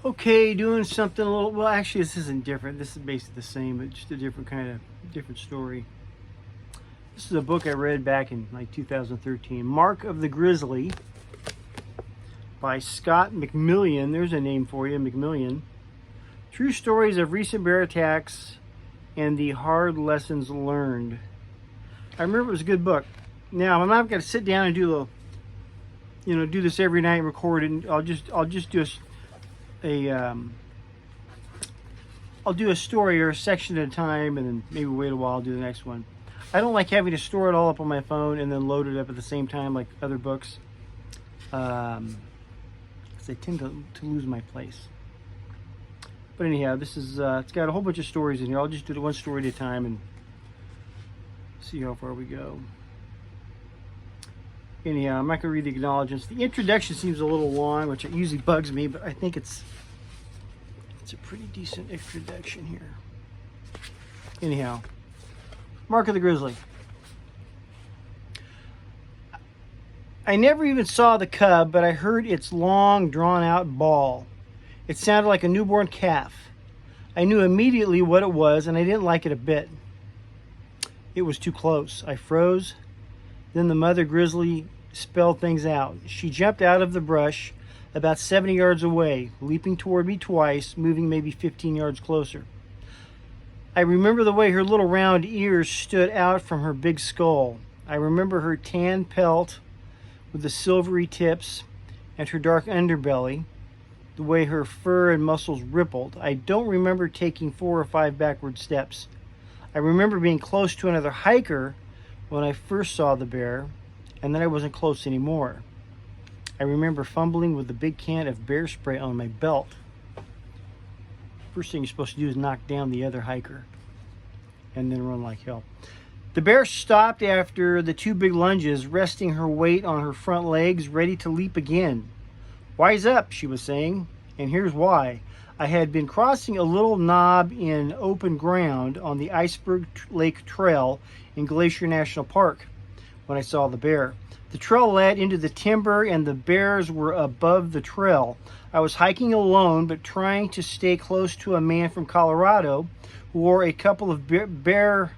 Okay, doing something a little, well, actually, this isn't different. This is basically the same, but just a different story. This is a book I read back in like 2013, Mark of the Grizzly by Scott McMillion. There's a name for you, McMillion. True stories of recent bear attacks and the hard lessons learned. I remember it was a good book. Now, I'm not going to sit down and do this every night and record it. And I'll just do I'll do a story or a section at a time, and then maybe wait a while, I'll do the next one. I don't like having to store it all up on my phone and then load it up at the same time like other books, because I tend to lose my place. But anyhow, this is it's got a whole bunch of stories in here. I'll just do the one story at a time and see how far we go. Anyhow, I'm not going to read the acknowledgements. The introduction seems a little long, which usually bugs me, but I think it's a pretty decent introduction here. Anyhow, Mark of the Grizzly. I never even saw the cub, but I heard its long, drawn-out bawl. It sounded like a newborn calf. I knew immediately what it was, and I didn't like it a bit. It was too close. I froze. Then the mother grizzly spelled things out. She jumped out of the brush about 70 yards away, leaping toward me twice, moving maybe 15 yards closer. I remember the way her little round ears stood out from her big skull. I remember her tan pelt with the silvery tips and her dark underbelly, the way her fur and muscles rippled. I don't remember taking 4 or 5 backward steps. I remember being close to another hiker when I first saw the bear, and then I wasn't close anymore. I remember fumbling with the big can of bear spray on my belt. First thing you're supposed to do is knock down the other hiker and then run like hell. The bear stopped after the 2 big lunges, resting her weight on her front legs, ready to leap again. "Wise up," she was saying, and here's why. I had been crossing a little knob in open ground on the Iceberg Lake Trail in Glacier National Park when I saw the bear. The trail led into the timber and the bears were above the trail. I was hiking alone but trying to stay close to a man from Colorado who wore a couple of bear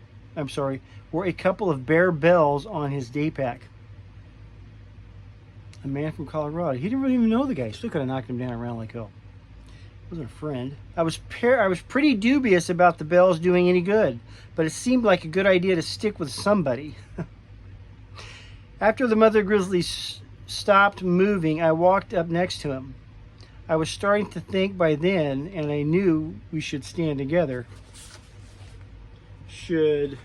bells on his day pack. A man from Colorado. He didn't really even know the guy. Still could have knocked him down around like hell. Wasn't a friend. I was pretty dubious about the bells doing any good, but it seemed like a good idea to stick with somebody. After the mother grizzly stopped moving, I walked up next to him. I was starting to think by then, and I knew we should stand together. I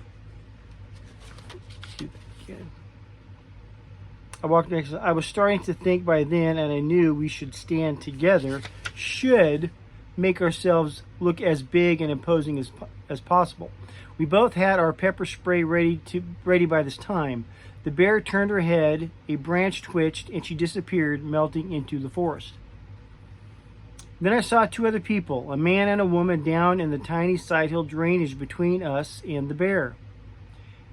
was starting to think by then, and I knew we should stand together, should make ourselves look as big and imposing as possible. We both had our pepper spray ready by this time. The bear turned her head, a branch twitched, and she disappeared, melting into the forest. Then I saw 2 other people, a man and a woman, down in the tiny side hill drainage between us and the bear.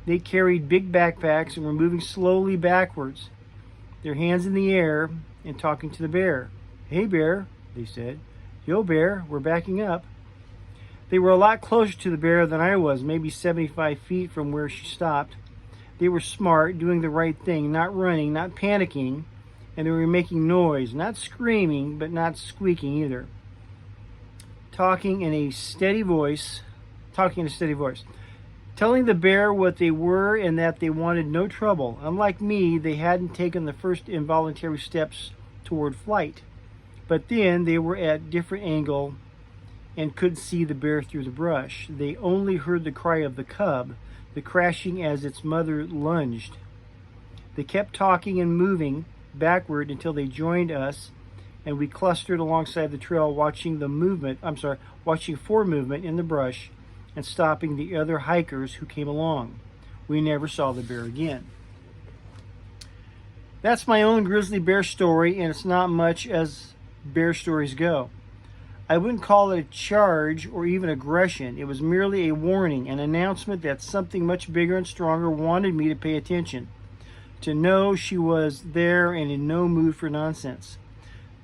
They carried big backpacks and were moving slowly backwards, their hands in the air and talking to the bear. "Hey, bear," they said. "Yo, bear, we're backing up." They were a lot closer to the bear than I was, maybe 75 feet from where she stopped. They were smart, doing the right thing, not running, not panicking, and they were making noise, not screaming, but not squeaking either. Talking in a steady voice, telling the bear what they were and that they wanted no trouble. Unlike me, they hadn't taken the first involuntary steps toward flight. But then they were at a different angle and could see the bear through the brush. They only heard the cry of the cub, the crashing as its mother lunged. They kept talking and moving backward until they joined us, and we clustered alongside the trail watching for movement in the brush and stopping the other hikers who came along. We never saw the bear again. That's my own grizzly bear story, and it's not much as bear stories go. I wouldn't call it a charge or even aggression. It was merely a warning, an announcement that something much bigger and stronger wanted me to pay attention, to know she was there and in no mood for nonsense.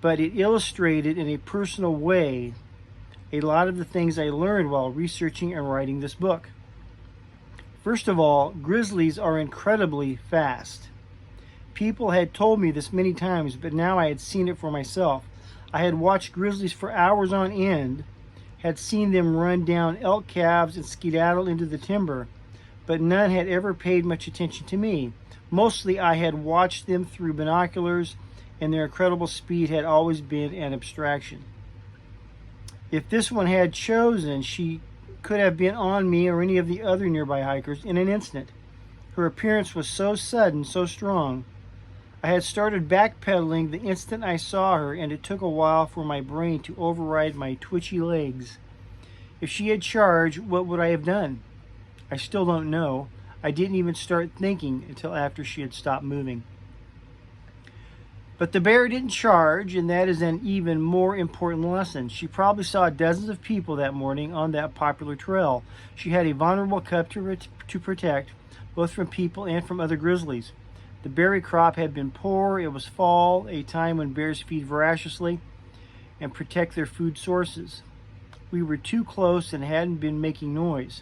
but it illustrated in a personal way a lot of the things I learned while researching and writing this book. First of all, grizzlies are incredibly fast. People had told me this many times, but now I had seen it for myself. I had watched grizzlies for hours on end, had seen them run down elk calves and skedaddle into the timber, but none had ever paid much attention to me. Mostly I had watched them through binoculars, and their incredible speed had always been an abstraction. If this one had chosen, she could have been on me or any of the other nearby hikers in an instant. Her appearance was so sudden, so strong. I had started backpedaling the instant I saw her, and it took a while for my brain to override my twitchy legs. If she had charged, what would I have done? I still don't know. I didn't even start thinking until after she had stopped moving. But the bear didn't charge, and that is an even more important lesson. She probably saw dozens of people that morning on that popular trail. She had a vulnerable cub to protect, both from people and from other grizzlies. The berry crop had been poor. It was fall, a time when bears feed voraciously and protect their food sources. We were too close and hadn't been making noise.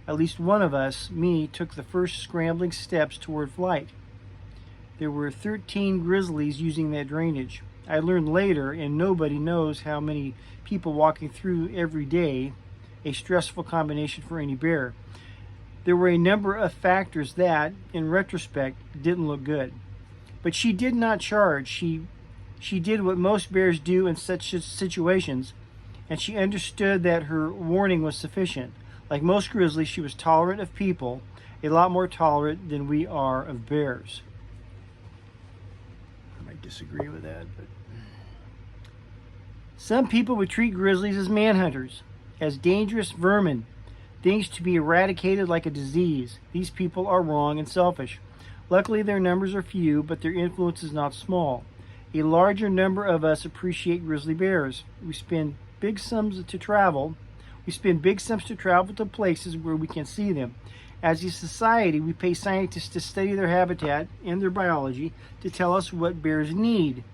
At least one of us, me, took the first scrambling steps toward flight. There were 13 grizzlies using that drainage. I learned later, and nobody knows how many people walking through every day, a stressful combination for any bear. There were a number of factors that, in retrospect, didn't look good. But she did not charge. She did what most bears do in such situations, and she understood that her warning was sufficient. Like most grizzlies, she was tolerant of people, a lot more tolerant than we are of bears. I might disagree with that, but some people would treat grizzlies as manhunters, as dangerous vermin, things to be eradicated like a disease. These people are wrong and selfish. Luckily, their numbers are few, but their influence is not small. A larger number of us appreciate grizzly bears. We spend big sums to travel to places where we can see them. As a society, we pay scientists to study their habitat and their biology to tell us what bears need.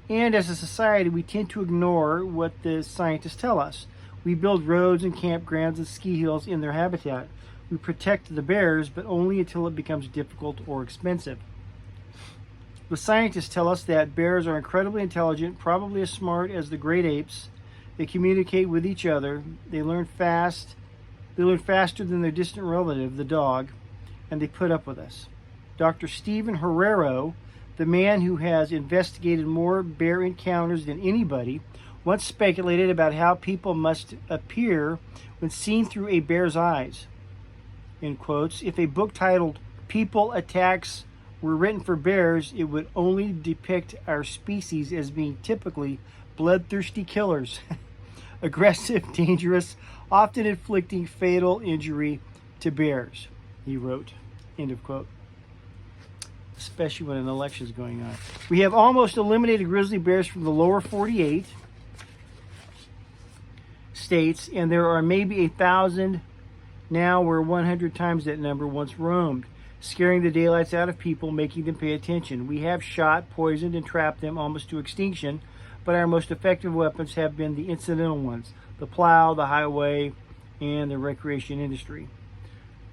And as a society, we tend to ignore what the scientists tell us. We build roads and campgrounds and ski hills in their habitat. We protect the bears, but only until it becomes difficult or expensive. The scientists tell us that bears are incredibly intelligent, probably as smart as the great apes. They communicate with each other. They learn fast. They learn faster than their distant relative, the dog, and they put up with us. Dr. Stephen Herrero, the man who has investigated more bear encounters than anybody, once speculated about how people must appear when seen through a bear's eyes. In quotes, if a book titled People Attacks were written for bears, it would only depict our species as being typically bloodthirsty killers. Aggressive, dangerous, often inflicting fatal injury to bears, he wrote. End of quote. Especially when an election is going on. We have almost eliminated grizzly bears from the lower 48 states, and there are maybe 1,000 now where 100 times that number once roamed, scaring the daylights out of people, making them pay attention. We have shot, poisoned, and trapped them almost to extinction, but our most effective weapons have been the incidental ones, the plow, the highway, and the recreation industry.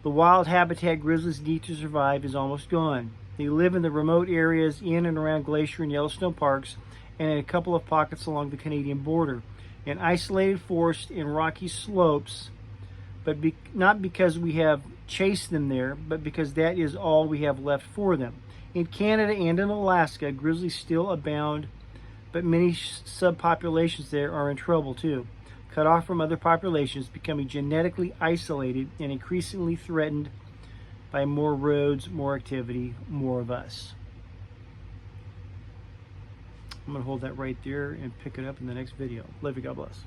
The wild habitat grizzlies need to survive is almost gone. They live in the remote areas in and around Glacier and Yellowstone parks, and in a couple of pockets along the Canadian border, in isolated forests and rocky slopes, but not because we have chased them there, but because that is all we have left for them. In Canada and in Alaska, grizzlies still abound, but many subpopulations there are in trouble too, cut off from other populations, becoming genetically isolated and increasingly threatened by more roads, more activity, more of us. I'm going to hold that right there and pick it up in the next video. Love you. God bless.